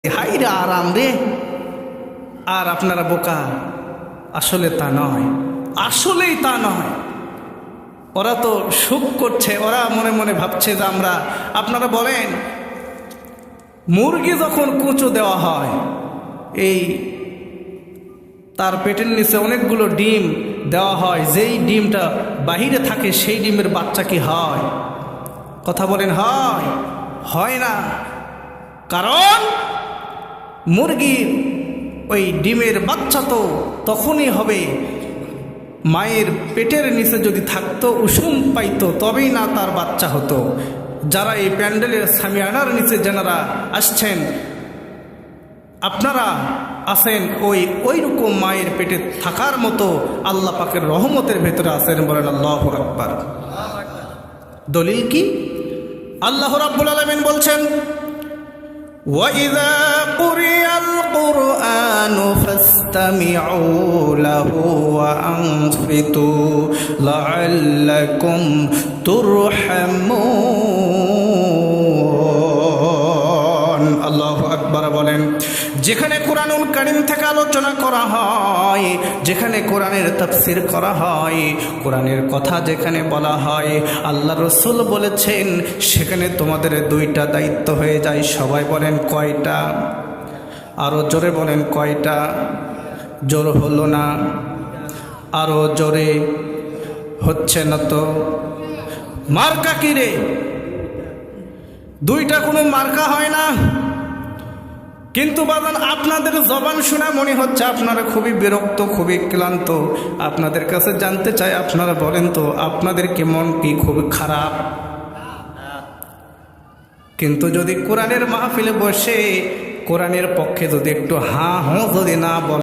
High রে আরাম রে। আর আপনারা বোকা, আসলে তা নয়, আসলেই তা নয়। ওরা তো সুখ করছে, ওরা মনে মনে ভাবছে যে আমরা। আপনারা বলেন, মুরগি যখন কুঁচো দেওয়া হয়, এই তার পেটের নিচে অনেকগুলো ডিম দেওয়া হয়, যেই ডিমটা বাহিরে থাকে সেই ডিমের বাচ্চা কি হয়? কথা বলেন, হয়? হয় না। কারণ মুরগির ওই ডিমের বাচ্চা তো তখনই হবে, মায়ের পেটের নিচে যদি থাকতো, উষুম পাইতো, তবেই না তার বাচ্চা হতো। যারা এই প্যান্ডেলের সামিয়ানার নিচে যারা আসছেন, আপনারা আছেন ওই রকম মায়ের পেটে থাকার মতো আল্লাহ পাকের রহমতের ভেতরে আছেন। বলেন আল্লাহু আকবার। দলিল কি? আল্লাহ রাব্বুল আলামিন বলছেন, وَإِذَا قُرِئَ الْقُرْآنُ فَاسْتَمِعُوا لَهُ وَأَنصِتُوا لَعَلَّكُمْ تُرْحَمُونَ। আল্লাহু আকবার বলেন। যেখানে কোরআনুল কারীম থেকে আলোচনা করা হয়, যেখানে কোরআনের তাফসীর করা হয়, কোরআনের কথা যেখানে বলা হয়, আল্লাহ রাসূল বলেছেন, সেখানে তোমাদের দুইটা দায়িত্ব হয়ে যায়। সবাই বলেন কয়টা? আরো জোরে বলেন কয়টা? জোর হলো না, আরো জোরে হচ্ছে না তো। মার্কা কি রে? দুইটা কোনো মার্কা হয় না। কিন্তু বাজান, আপনাদের জবান শোনা মনে হচ্ছে আপনারা খুবই বিরক্ত, খুবই ক্লান্ত। আপনাদের কাছে জানতে চাই, আপনারা বলেন তো, আপনাদের কেমন কি খুবই খারাপ? কিন্তু যদি কোরআনের মাহফিলে বসে কোরআনের পক্ষে যদি একটু হা হো যদি না বলে,